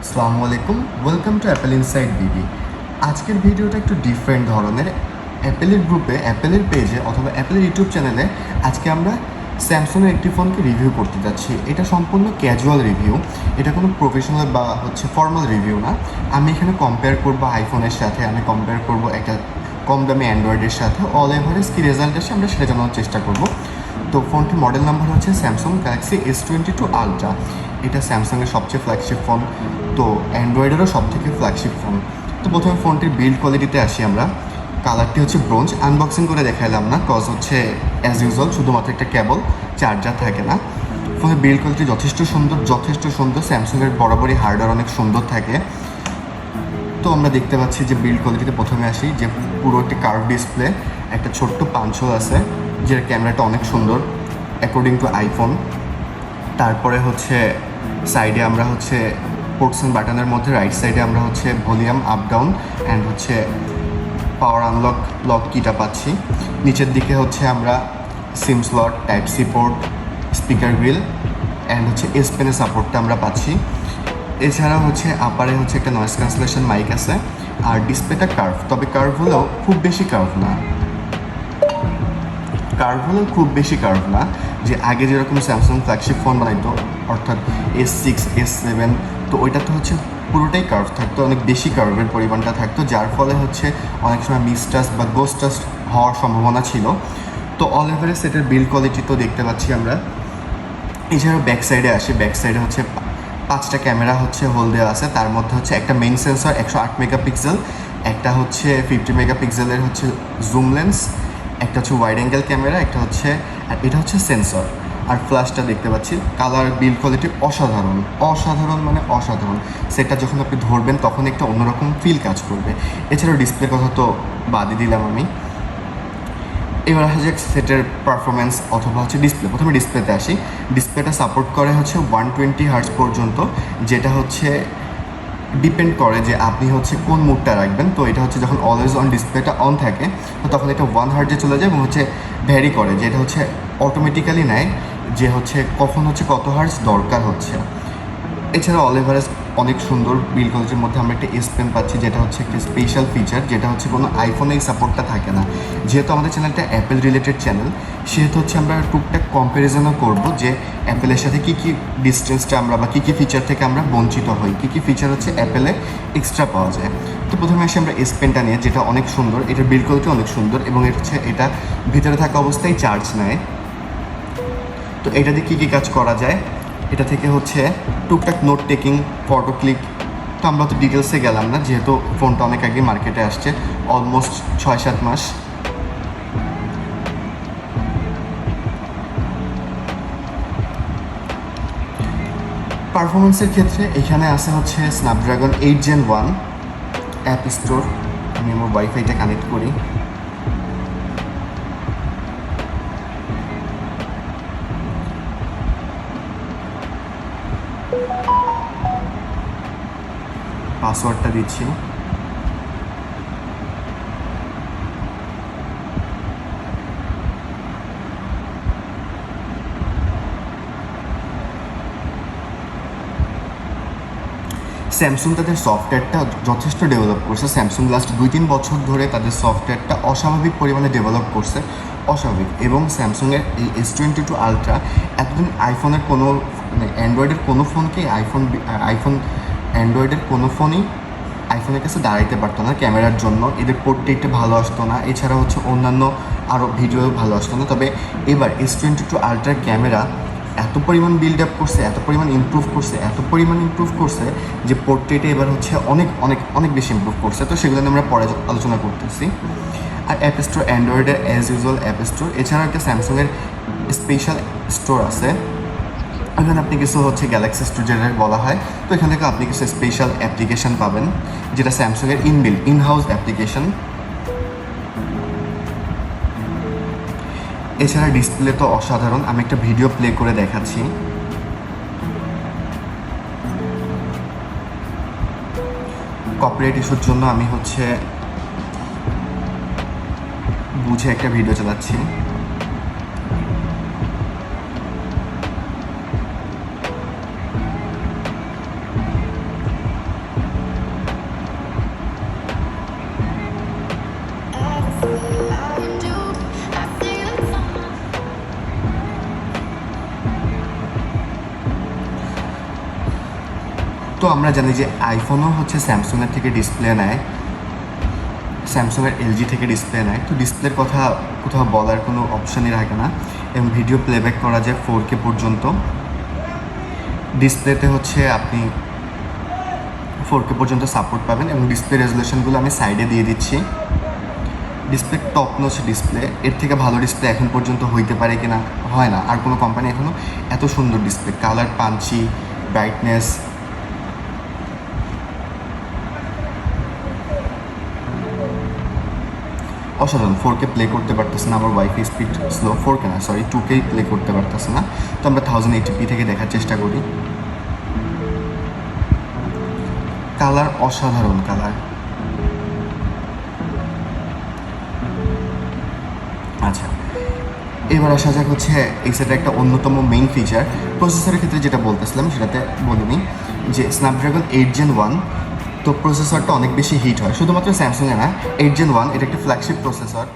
আসসালামু আলাইকুম, welcome to Apple inside BD. আজকের ভিডিওটা একটু ডিফারেন্ট ধরনের। অ্যাপেলের গ্রুপে, অ্যাপেলের পেজে অথবা অ্যাপেলের ইউটিউব চ্যানেলে আজকে আমরা স্যামসংয়ের একটি ফোনকে রিভিউ করতে যাচ্ছি। এটা সম্পূর্ণ ক্যাজুয়াল রিভিউ, এটা কোনো প্রফেশনাল বা ফর্মাল রিভিউ না। আমি এখানে কম্পেয়ার করবো আইফোনের সাথে, আমি কম্পেয়ার করবো একটা কম দামি অ্যান্ড্রয়েডের সাথে। অল এভারেজ কী রেজাল্ট আসে আমরা সেটা জানার চেষ্টা করব। তো ফোনটির মডেল নাম্বার হচ্ছে স্যামসাং গ্যালাক্সি S22 আলট্রা। এটা স্যামসাংয়ের সবচেয়ে ফ্ল্যাগশিপ ফোন, তো অ্যান্ড্রয়েডেরও সবথেকে ফ্ল্যাগশিপ ফোন। তো প্রথমে ফোনটির বিল্ড কোয়ালিটিতে আসি আমরা। কালারটি হচ্ছে ব্রোঞ্জ। আনবক্সিং করে দেখাইলাম না, কজ হচ্ছে অ্যাজ ইউজুয়াল শুধুমাত্র একটা কেবল, চার্জার থাকে না। ফোনের বিল্ড কোয়ালিটি যথেষ্ট সুন্দর। স্যামসাংয়ের বরাবরই হার্ডওয়্যার অনেক সুন্দর থাকে। তো আমরা দেখতে পাচ্ছি যে বিল্ড কোয়ালিটিতে প্রথমে আসি যে পুরো একটি কার্ভ ডিসপ্লে, একটা ছোট্ট পাঞ্চল আছে, যের ক্যামেরাটা অনেক সুন্দর অ্যাকর্ডিং টু আইফোন। তারপরে হচ্ছে সাইডে আমরা হচ্ছে পোর্টস অ্যান্ড বাটনের মধ্যে রাইট সাইডে আমরা হচ্ছে ভলিউম আপ ডাউন অ্যান্ড হচ্ছে পাওয়ার আনলক লক কিটা পাচ্ছি। নিচের দিকে হচ্ছে আমরা SIM slot, type C port, speaker grill and হচ্ছে এস পেনের সাপোর্টটা আমরা পাচ্ছি। এছাড়াও হচ্ছে আপারে হচ্ছে একটা নয়েজ ক্যান্সেলেশন মাইক আছে। আর ডিসপ্লেটা কার্ভ, তবে কার্ভ হলেও খুব বেশি কার্ভ না, যে আগে যেরকম স্যামসাং ফ্ল্যাগশিপ ফোন বানাইতো, অর্থাৎ S6, S7, তো ওইটাতে হচ্ছে পুরোটাই কার্ভ থাকতো, অনেক বেশি কার্ভের পরিমাণটা থাকতো, যার ফলে হচ্ছে অনেক সময় মিসটাচ বা গোস্টাচ হওয়ার সম্ভাবনা ছিল। তো অল এভারেজ সেটের বিল্ড কোয়ালিটি তো দেখতে পাচ্ছি আমরা। এছাড়াও ব্যাক সাইডে আসি। ব্যাক সাইডে হচ্ছে 5টা ক্যামেরা হচ্ছে হোল দেওয়া আছে। তার মধ্যে হচ্ছে একটা মেইন সেন্সর 108 মেগাপিক্সেল, একটা হচ্ছে 50 মেগাপিক্সেলের হচ্ছে জুম লেন্স, একটা হচ্ছে ওয়াইড অ্যাঙ্গেল ক্যামেরা, একটা হচ্ছে, আর এটা হচ্ছে সেন্সর। আর ফ্ল্যাশটা দেখতে পাচ্ছি। কালার বিল্ড কোয়ালিটি অসাধারণ, মানে অসাধারণ। সেটটা যখন আপনি ধরবেন তখন একটা অন্যরকম ফিল কাজ করবে। এছাড়াও ডিসপ্লে কথা তো বাদই দিলাম আমি। এবার আসা যাক সেটের পারফরমেন্স অথবা হচ্ছে ডিসপ্লে। প্রথমে ডিসপ্লেতে আসি। ডিসপ্লেটা সাপোর্ট করে হচ্ছে 120 হার্টজ পর্যন্ত, যেটা হচ্ছে ডিপেন্ড করে যে আপনি হচ্ছে কোন মুডটা রাখবেন। তো এটা হচ্ছে যখন অলওয়েজ অন ডিসপ্লেটা অন থাকে তো তখন এটা 1 হার্টজে চলে যায় এবং হচ্ছে ভ্যারি করে, যেটা হচ্ছে অটোমেটিক্যালি নেয় যে হচ্ছে কখন হচ্ছে কত হার্টজ দরকার হচ্ছে। এছাড়া অল এভারেজ অনেক সুন্দর বিল্ড কোয়ালিটির মধ্যে আমরা একটা এস পেন পাচ্ছি, যেটা হচ্ছে একটা স্পেশাল ফিচার, যেটা হচ্ছে কোনো আইফোনে এই সাপোর্টটা থাকে না। যেহেতু আমাদের চ্যানেলটা অ্যাপেল রিলেটেড চ্যানেল, সেহেতু হচ্ছে আমরা টুকটাক কম্প্যারিজনও করবো যে অ্যাপেলের সাথে কী কী ডিস্টেন্সটা আমরা বা কী কী ফিচার থেকে আমরা বঞ্চিত হই, কী কী ফিচার হচ্ছে অ্যাপেলে এক্সট্রা পাওয়া যায়। তো প্রথমে আসি আমরা এস পেনটা নিয়ে, যেটা অনেক সুন্দর। এটার বিল্ড কোয়ালিটি অনেক সুন্দর এবং এটা ভিতরে থাকা অবস্থায় চার্জ নেয়। তো এটা দিয়ে কী কী কাজ করা যায়, এটা থেকে হচ্ছে টুকটাক নোট টেকিং, ফটো ক্লিক। তো আমরা তো ডিটেলসে গেলাম না, যেহেতু ফোনটা অনেক আগে মার্কেটে আসছে, অলমোস্ট 6-7 মাস। পারফরমেন্সের ক্ষেত্রে এখানে আছে হচ্ছে স্ন্যাপড্রাগন 8 Gen 1 অ্যাপ স্টোর। আমি আমার ওয়াইফাইটা কানেক্ট করি। পাসওয়ার্ডটা দিচ্ছি। স্যামসুং তাদের সফটওয়্যারটা যথেষ্ট ডেভেলপ করছে। স্যামসুং লাস্ট 2-3 বছর ধরে তাদের সফটওয়্যারটা অস্বাভাবিক পরিমাণে ডেভেলপ করছে, অস্বাভাবিক। এবং স্যামসুংয়ের এই S22 আলট্রা এতদিন আইফোনের কোনো অ্যান্ড্রয়েডের কোনো ফোনকেই অ্যান্ড্রয়েডের কোনো ফোনই আইফোনের কাছে দাঁড়াইতে পারতো না ক্যামেরার জন্য। এদের পোর্ট্রেটটা ভালো আসতো না, এছাড়া হচ্ছে অন্যান্য আরও ভিডিও ভালো আসতো না। তবে এবার S22 আলট্রার ক্যামেরা এত পরিমাণ বিল্ড আপ করছে, এত পরিমাণ ইমপ্রুভ করছে যে পোর্ট্রেটে এবার হচ্ছে অনেক বেশি ইমপ্রুভ করছে। তো সেগুলো নিয়ে আমরা পরে আলোচনা করতেছি। আর অ্যাপ স্টোর অ্যান্ড্রয়েডের অ্যাজ ইউজুয়াল অ্যাপ স্টোর। এছাড়াও একটা স্যামসুংয়ের স্পেশাল স্টোর আছে, এখানে আপনি কিছু হচ্ছে গ্যালাক্সি স্টোর যেটা বলা হয়। তো এখান থেকে আপনি কিছু স্পেশাল অ্যাপ্লিকেশান পাবেন, যেটা স্যামসুংয়ের ইনহাউস অ্যাপ্লিকেশন। এছাড়া ডিসপ্লে তো অসাধারণ। আমি একটা ভিডিও প্লে করে দেখাচ্ছি। কপিরাইট ইস্যুর জন্য আমি হচ্ছে বুঝে একটা ভিডিও চালাচ্ছি। তো আমরা জানি যে আইফোনও হচ্ছে স্যামসুংয়ের থেকে ডিসপ্লে নেয়, স্যামসুংয়ের এলজি থেকে ডিসপ্লে নেয়। তো ডিসপ্লের কথা কোথাও বলার কোনো অপশানই রাখে না, এবং ভিডিও প্লেব্যাক করা যায় 4K পর্যন্ত। ডিসপ্লেতে হচ্ছে আপনি 4K পর্যন্ত সাপোর্ট পাবেন, এবং ডিসপ্লে রেজুলেশনগুলো আমি সাইডে দিয়ে দিচ্ছি। ডিসপ্লে টপ নচ ডিসপ্লে, এর থেকে ভালো ডিসপ্লে এখন পর্যন্ত হইতে পারে কি না, হয় না। আর কোনো কোম্পানি এখনও এত সুন্দর ডিসপ্লে, কালার পাঞ্চি, ব্রাইটনেস, অসাধারণ। 4K প্লে করতে পারতেছে না, আমার ওয়াইফাই স্পিড স্লো, 4K না সরি 2K প্লে করতে পারতেছে না। তো আমরা 1080p থেকে দেখার চেষ্টা করি। কালার অসাধারণ কালার। আচ্ছা, এবার আসা যাক হচ্ছে এই সেটের একটা অন্যতম মেইন ফিচার। প্রসেসরের ক্ষেত্রে যেটা বলতেছিলাম সেটাতে বলিনি যে স্ন্যাপড্রাগন 8 Gen 1, তো প্রসেসরটা অনেক বেশি হিট হয়, শুধুমাত্র স্যামসাংয়ে না, 8 Gen 1 এটা একটা ফ্ল্যাগশিপ প্রসেসর।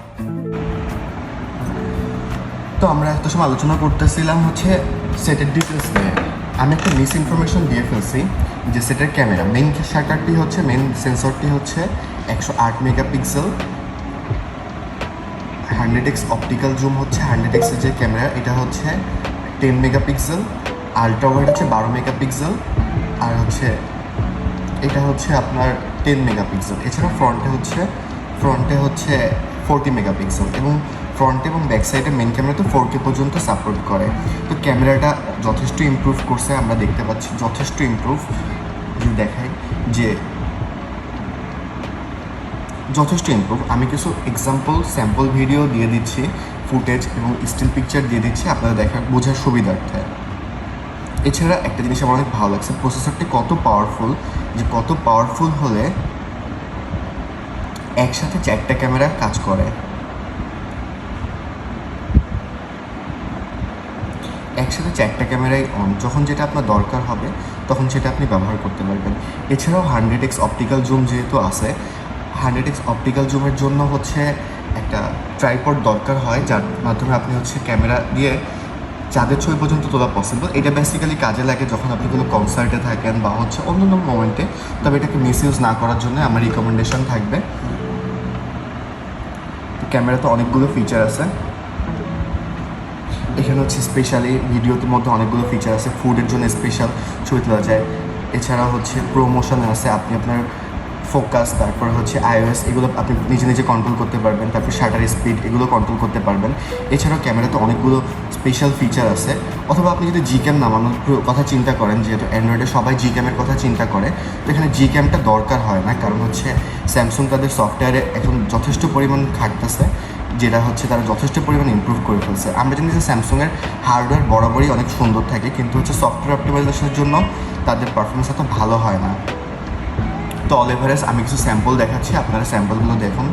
তো আমরা এত সময় আলোচনা করতেছিলাম হচ্ছে সেটের ডিটেলস নিয়ে। আমি একটা মিস ইনফরমেশন দিয়ে ফেলছি যে সেটের ক্যামেরা মেইন শাটারটি হচ্ছে, মেইন সেন্সরটি হচ্ছে 108 মেগাপিক্সেল, 100x অপটিক্যাল জুম হচ্ছে 100x যে ক্যামেরা, এটা হচ্ছে 10 মেগাপিক্সেল, আলট্রা ওয়াইড হচ্ছে 12 মেগাপিক্সেল, আর হচ্ছে এটা হচ্ছে আপনার 10 মেগাপিক্সেল। এছাড়া ফ্রন্টে হচ্ছে 40 মেগাপিক্সেল, এবং ফ্রন্ট এবং ব্যাক সাইডে মেন ক্যামেরা তো 4K পর্যন্ত সাপোর্ট করে। তো ক্যামেরাটা যথেষ্ট ইমপ্রুভ করছে, আমরা দেখতে পাচ্ছি যথেষ্ট ইমপ্রুভ। যদি দেখাই যে যথেষ্ট ইমপ্রুভ, আমি কিছু এক্সাম্পল স্যাম্পল ভিডিও দিয়ে দিচ্ছি, ফুটেজ এবং স্টিল পিকচার দিয়ে দিচ্ছি আপনারা দেখার বোঝার সুবিধার্থে। এছাড়া একটা জিনিস আমার অনেক ভালো লাগছে, প্রসেসরটি কত পাওয়ারফুল, যে কত পাওয়ারফুল হলে একসাথে 4টা ক্যামেরা কাজ করে, একসাথে 4টা ক্যামেরাই অন, যখন যেটা আপনার দরকার হবে তখন সেটা আপনি ব্যবহার করতে পারবেন। এছাড়াও 100x অপটিক্যাল জুম যেহেতু আছে, 100x অপটিক্যাল জুমের জন্য হচ্ছে একটা ট্রাইপড দরকার হয়, যার মাধ্যমে আপনি হচ্ছে ক্যামেরা দিয়ে চাঁদের ছবি পর্যন্ত তোলা পসিবল। এটা বেসিক্যালি কাজে লাগে যখন আপনি কোনো কনসার্টে থাকেন বা হচ্ছে অন্য মোমেন্টে, তবে এটাকে মিসইউজ না করার জন্য আমার রিকমেন্ডেশন থাকবে। ক্যামেরাতে অনেকগুলো ফিচার আছে, এখানে হচ্ছে স্পেশালি ভিডিওতে মধ্যে অনেকগুলো ফিচার আছে, ফুডের জন্য স্পেশাল ছবি তোলা যায়। এছাড়া হচ্ছে প্রোমোশনে আছে, আপনি আপনার ফোকাস, তারপর হচ্ছে iOS, এগুলো আপনি নিজে নিজে কন্ট্রোল করতে পারবেন, তারপর শাটার স্পিড এগুলো কন্ট্রোল করতে পারবেন। এছাড়াও ক্যামেরাতে অনেকগুলো স্পেশাল ফিচার আছে। অথবা আপনি যদি জি ক্যাম নামানোর কথা চিন্তা করেন, যেহেতু অ্যান্ড্রয়েডে সবাই জি ক্যামের কথা চিন্তা করে, তো এখানে জি ক্যামটা দরকার হয় না, কারণ হচ্ছে স্যামসুং তাদের সফটওয়্যারে এখন যথেষ্ট পরিমাণ খাটতেছে, যেটা হচ্ছে তারা যথেষ্ট পরিমাণ ইমপ্রুভ করে ফেলছে। আমরা জানি যে স্যামসুংয়ের হার্ডওয়্যার বরাবরই অনেক সুন্দর থাকে, কিন্তু হচ্ছে সফটওয়্যার অপটিমাইজেশনের জন্য তাদের পারফরমেন্স এত ভালো হয় না। তো অল এভারেজ আমি কিছু স্যাম্পল দেখাচ্ছি, আপনারা স্যাম্পলগুলো দেখুন।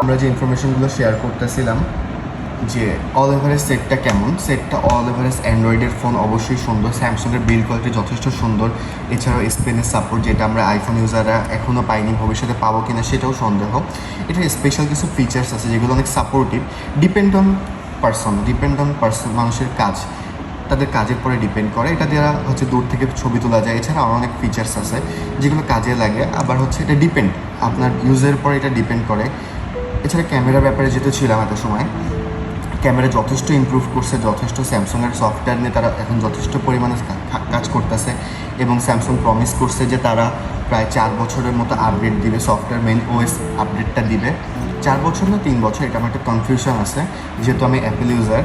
আমরা যে ইনফরমেশনগুলো শেয়ার করতেছিলাম যে অল এভারেজ সেটটা কেমন। সেটটা অল এভারেজ অ্যান্ড্রয়েডের ফোন অবশ্যই সুন্দর, স্যামসাংয়ের বিল্ড কোয়ালিটি যথেষ্ট সুন্দর। এছাড়াও স্পেনের সাপোর্ট, যেটা আমরা আইফোন ইউজাররা এখনও পাইনি, ভবিষ্যতে পাবো কিনা সেটাও সন্দেহ। এটা স্পেশাল কিছু ফিচার্স আছে যেগুলো অনেক সাপোর্টিভ। ডিপেন্ড অন পার্সন, মানুষের কাজ, তাদের কাজের পরে ডিপেন্ড করে। এটা দেওয়া হচ্ছে দূর থেকে ছবি তোলা যায়। এছাড়া আরও অনেক ফিচার্স আছে যেগুলো কাজে লাগে। আবার হচ্ছে এটা ডিপেন্ড আপনার ইউজের পরে এটা ডিপেন্ড করে। এছাড়া ক্যামেরার ব্যাপারে যেহেতু ছিলাম এত সময়, ক্যামেরা যথেষ্ট ইমপ্রুভ করছে, যথেষ্ট স্যামসাংয়ের সফটওয়্যার নিয়ে তারা এখন যথেষ্ট পরিমাণে কাজ করতেছে। এবং স্যামসাং প্রমিস করছে যে তারা প্রায় 4 বছরের মতো আপডেট দিবে, সফটওয়্যার মেইন ওএস আপডেটটা দিবে। 4 বছর না 3 বছর, এটা আমার একটা কনফিউশন আছে যেহেতু আমি অ্যাপেল ইউজার।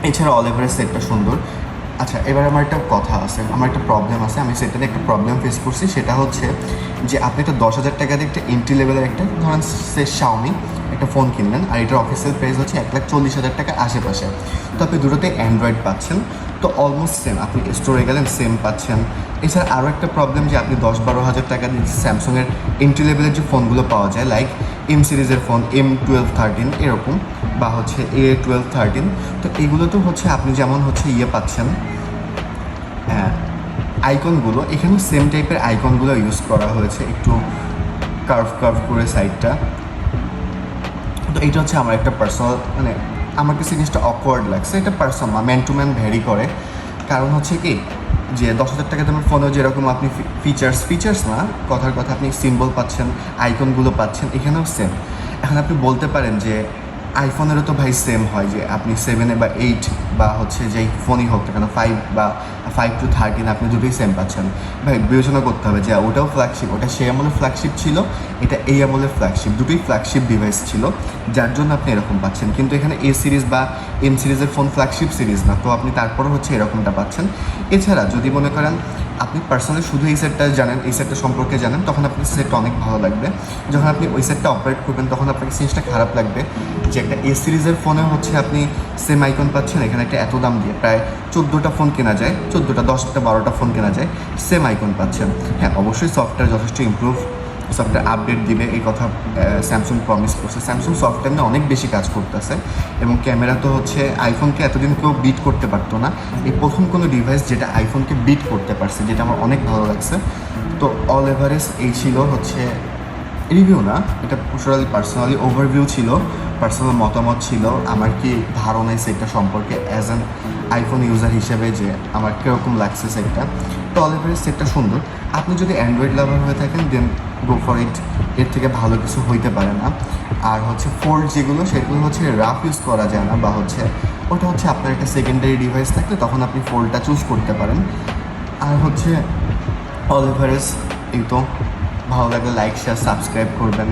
এছাড়া অল এভারেজ সেটটা সুন্দর। আচ্ছা, এবার আমার একটা কথা আছে, আমার একটা প্রবলেম আছে। আমি সেটাতে একটা প্রবলেম ফেস করছি, সেটা হচ্ছে যে আপনি একটা 10,000 টাকা দিয়ে একটা এন্ট্রি লেভেলের একটা ধরেন শাওমি একটা ফোন কিনলেন, আর এটার অফিসিয়াল প্রাইস হচ্ছে 1,40,000 টাকা আশেপাশে। তো আপনি দুটোতে অ্যান্ড্রয়েড পাচ্ছেন, তো অলমোস্ট সেম। আপনি স্টোরে গেলেন সেম পাচ্ছেন। এছাড়া আরও একটা প্রবলেম যে আপনি 10-12,000 টাকা দিয়ে স্যামসাংয়ের এন্ট্রি লেভেলের যে ফোনগুলো পাওয়া যায়, লাইক এম সিরিজের ফোন, M12-13 এরকম, বা হচ্ছে A12-13, তো এগুলোতেও হচ্ছে আপনি যেমন হচ্ছে পাচ্ছেন আইকনগুলো, এখানেও সেম টাইপের আইকনগুলো ইউজ করা হয়েছে, একটু কার্ভ করে সাইডটা। তো এইটা হচ্ছে আমার একটা পার্সোনাল, মানে আমার কাছে জিনিসটা অকওয়ার্ড লাগছে। এটা personal, man to man vary করে। কারণ হচ্ছে কি যে 10,000 টাকা দামের ফোনেও যেরকম আপনি ফিচার্স না, কথার কথা, আপনি সিম্বল পাচ্ছেন, আইকনগুলো পাচ্ছেন, এখানেও সেম। এখন আপনি বলতে পারেন যে আইফোনেরও তো ভাই সেম হয়, যে আপনি 7 বা 8 বা হচ্ছে যেই ফোনই হোক না কেন, 5 বা 5-13 আপনি দুটোই সেম পাচ্ছেন। ভাই বিবেচনা করতে হবে যে ওটাও ফ্ল্যাগশিপ, ওটা সেই আমলের ফ্ল্যাগশিপ ছিল, এটা এই আমলের ফ্ল্যাগশিপ, দুটোই ফ্ল্যাগশিপ ডিভাইস ছিল, যার জন্য আপনি এরকম পাচ্ছেন। কিন্তু এখানে এ সিরিজ বা এম সিরিজের ফোন ফ্ল্যাগশিপ সিরিজ না, তো আপনি তারপরও হচ্ছে এরকমটা পাচ্ছেন। এছাড়া যদি মনে করেন আপনি পার্সোনালি শুধু এই সেটটা জানেন, এই সেটটা সম্পর্কে জানেন, তখন আপনার সেটটা অনেক ভালো লাগবে। যখন আপনি ওই সেটটা অপারেট করবেন তখন আপনার জিনিসটা খারাপ লাগবে যে একটা এ সিরিজের ফোনে হচ্ছে আপনি সেম আইকন পাচ্ছেন, এখানে একটা এত দাম দিয়ে প্রায় 14টা ফোন কেনা যায়, 14টা 10টা 12টা ফোন কেনা যায়, সেম আইকন পাচ্ছেন। হ্যাঁ, অবশ্যই সফটওয়্যার যথেষ্ট ইমপ্রুভ, সফটওয়্যার আপডেট দিবে, এই কথা স্যামসাং প্রমিস করছে। স্যামসাং সফটওয়্যার নিয়ে অনেক বেশি কাজ করতেছে। এবং ক্যামেরা তো হচ্ছে আইফোনকে এতদিন কেউ বিট করতে পারতো না, এই প্রথম কোনো ডিভাইস যেটা আইফোনকে বিট করতে পারছে, যেটা আমার অনেক ভালো লাগছে। তো অল এভারেজ এই ছিল হচ্ছে রিভিউ না, এটা পার্সোনালি ওভারভিউ ছিল, পার্সোনাল মতামত ছিল, আমার কি ধারণা সেটটা সম্পর্কে অ্যাজ অ্যান আইফোন ইউজার হিসেবে যে আমার কীরকম লাগছে সেটটা। তো অল এভারেজ সেটটা সুন্দর। আপনি যদি অ্যান্ড্রয়েড লাভার হয়ে থাকেন দেন গো ফর ইট, এর থেকে ভালো কিছু হইতে পারে না। আর হচ্ছে ফোল্ড যেগুলো, সেগুলো হচ্ছে রাফ ইউজ করা যায় না, বা হচ্ছে ওটা হচ্ছে আপনার একটা সেকেন্ডারি ডিভাইস থাকলে তখন আপনি ফোল্ডটা চুজ করতে পারেন। আর হচ্ছে অল এভারেজ এই তো, ভালো লাগলে লাইক শেয়ার সাবস্ক্রাইব করবেন।